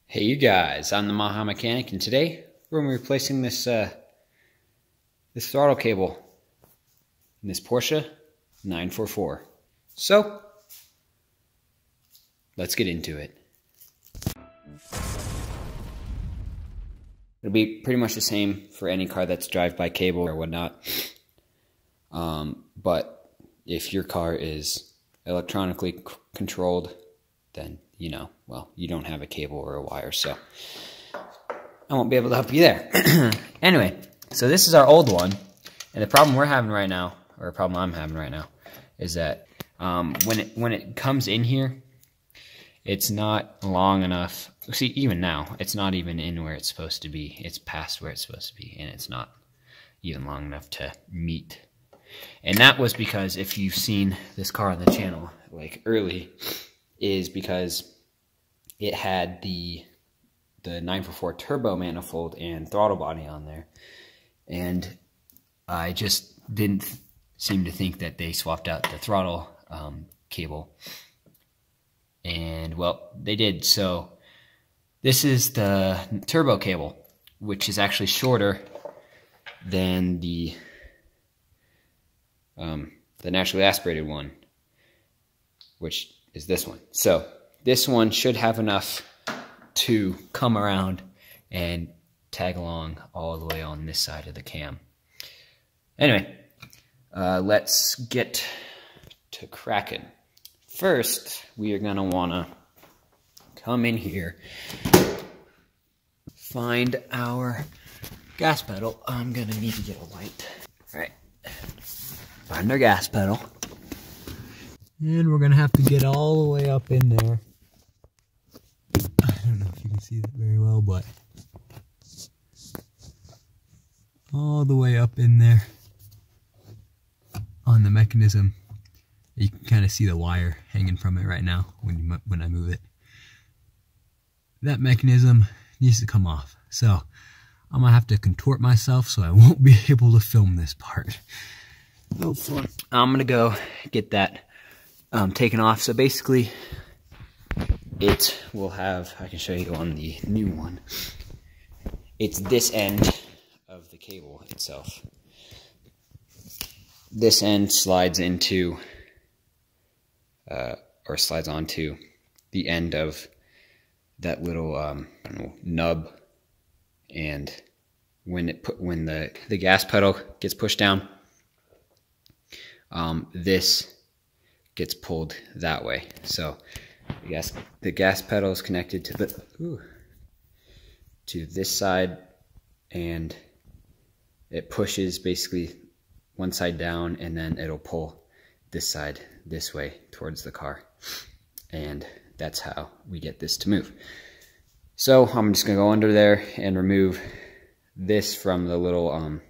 Hey you guys, I'm the Maha Mechanic, and today we're going to be replacing this throttle cable in this Porsche 944. So, let's get into it. It'll be pretty much the same for any car that's drive-by cable or whatnot. But if your car is electronically controlled, then you don't have a cable or a wire, so I won't be able to help you there. Anyway, so this is our old one, and the problem we're having right now, or a problem I'm having right now, is that when it comes in here, it's not long enough. See, even now, it's not even in where it's supposed to be. It's past where it's supposed to be, and it's not even long enough to meet. And that was because, if you've seen this car on the channel, like early, is because it had the 944 turbo manifold and throttle body on there. And I just didn't seem to think that they swapped out the throttle cable. And, well, they did. So this is the turbo cable, which is actually shorter than the naturally aspirated one, which is this one. So this one should have enough to come around and tag along all the way on this side of the cam. Anyway, let's get to cracking. First, we are going to want to come in here, find our gas pedal. I'm going to need to get a light. All right, find our gas pedal. And we're going to have to get all the way up in there. I don't know if you can see that very well, but all the way up in there on the mechanism. You can kind of see the wire hanging from it right now when I move it. That mechanism needs to come off. So I'm going to have to contort myself so I won't be able to film this part. No fun. I'm going to go get that taken off. So basically, it will have, I can show you on the new one, it's this end of the cable itself. This end slides into, or slides onto the end of that little nub, and when the gas pedal gets pushed down, this gets pulled that way. So the gas pedal is connected to this side, and it pushes basically one side down, and then it'll pull this side this way towards the car, and that's how we get this to move. So I'm just gonna go under there and remove this from the little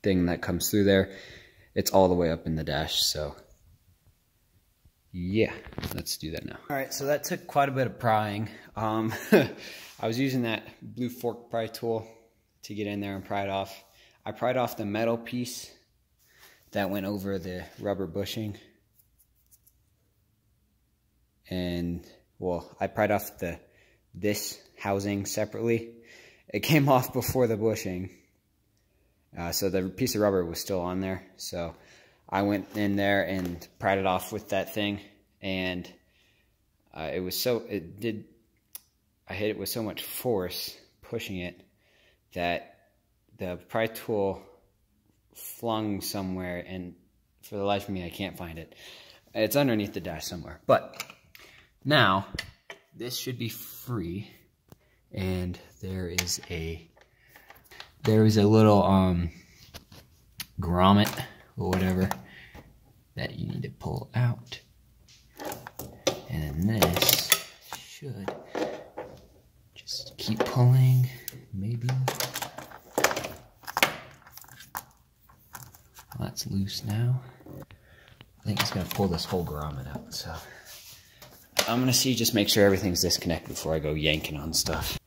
thing that comes through there. It's all the way up in the dash, so yeah, let's do that now. All right, so that took quite a bit of prying. I was using that blue fork pry tool to get in there and pry it off. I pried off the metal piece that went over the rubber bushing. And, well, I pried off this housing separately. It came off before the bushing. So the piece of rubber was still on there. So I went in there and pried it off with that thing, and I hit it with so much force pushing it that the pry tool flung somewhere, and for the life of me I can't find it. It's underneath the dash somewhere. But now this should be free, and there is a little grommet or whatever that you need to pull out, and this should just keep pulling. Maybe that's loose now. I think it's gonna pull this whole grommet out, so I'm gonna just make sure everything's disconnected before I go yanking on stuff.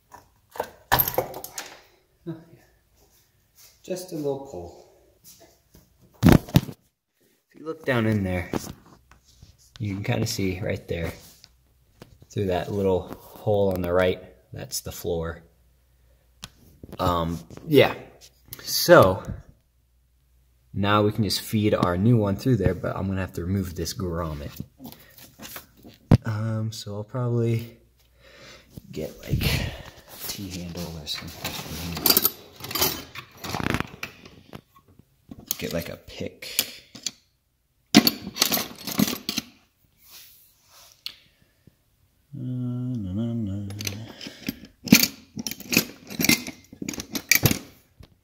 Just a little pull. If you look down in there, you can kind of see right there through that little hole on the right That's the floor. Yeah. So now we can just feed our new one through there, but I'm gonna have to remove this grommet. So I'll probably get like a T-handle or something. Get like a pick.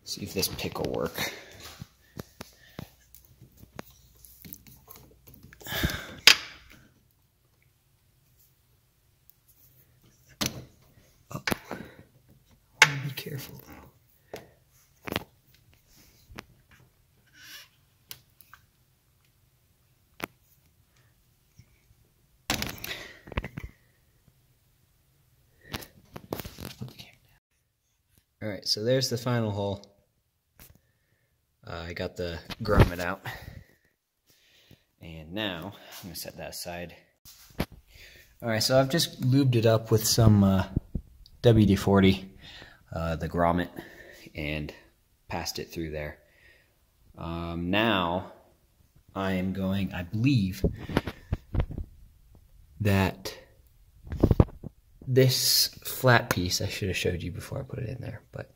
See if this pick will work. Oh. Be careful though. Alright, so there's the final hole. I got the grommet out. And now, I'm going to set that aside. Alright, so I've just lubed it up with some WD-40, the grommet, and passed it through there. Now, I am going, I believe, that this flat piece, I should have showed you before I put it in there, but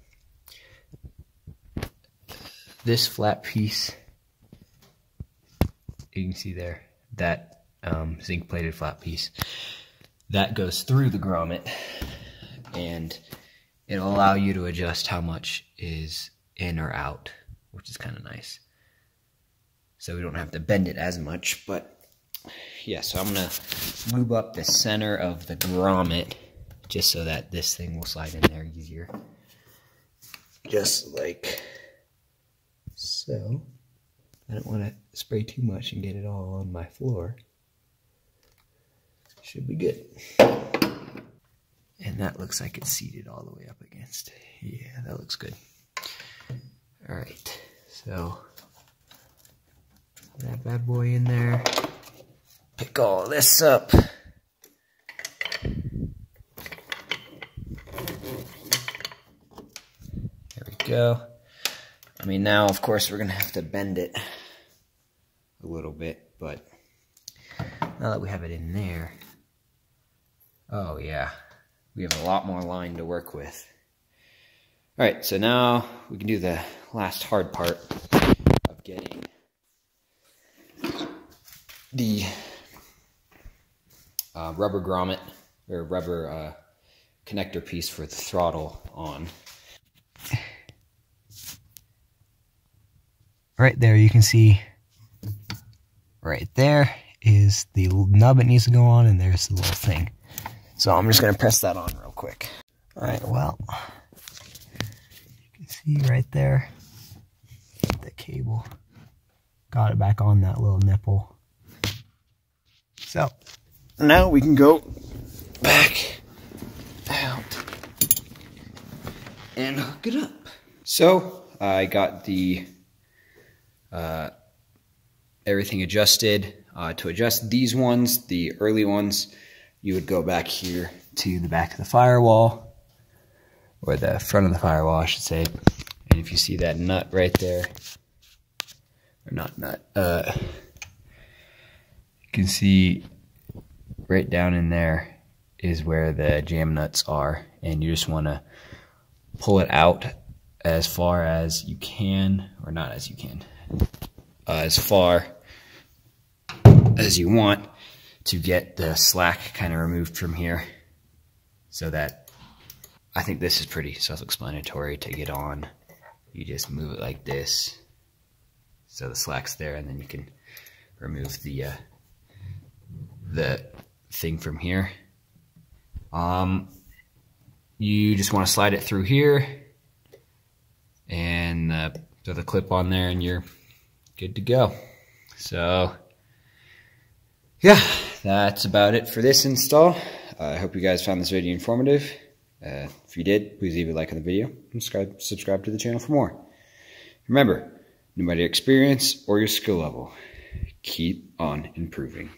this flat piece, you can see there, that zinc plated flat piece, that goes through the grommet, and it'll allow you to adjust how much is in or out, which is kind of nice. So we don't have to bend it as much, but yeah, so I'm going to lube up the center of the grommet just so that this thing will slide in there easier. Just like so. I don't want to spray too much and get it all on my floor. Should be good. And that looks like it's seated all the way up against. Yeah, that looks good. Alright, so that bad boy in there. Pick all this up. There we go. I mean, now, of course, we're going to have to bend it a little bit, but now that we have it in there, oh, yeah, we have a lot more line to work with. All right, so now we can do the last hard part of getting the rubber grommet, or rubber connector piece for the throttle on. Right there, you can see right there is the nub it needs to go on, and there's the little thing. So I'm just going to press that on real quick. All right, well, you can see right there, the cable. Got it back on that little nipple. So now we can go back out and hook it up. So I got the everything adjusted. To adjust these ones, the early ones, you would go back here to the back of the firewall, or the front of the firewall, I should say. And if you see that nut right there, or not nut, you can see right down in there is where the jam nuts are, and you just want to pull it out as far as you can, or not as you can, as far as you want to get the slack kind of removed from here, so that, I think this is pretty self-explanatory to get on. You just move it like this so the slack's there, and then you can remove the thing from here. You just want to slide it through here and throw the clip on there, and you're good to go. So yeah, that's about it for this install. I hope you guys found this video informative. If you did, please leave a like on the video and subscribe to the channel for more. Remember, no matter your experience or your skill level, keep on improving.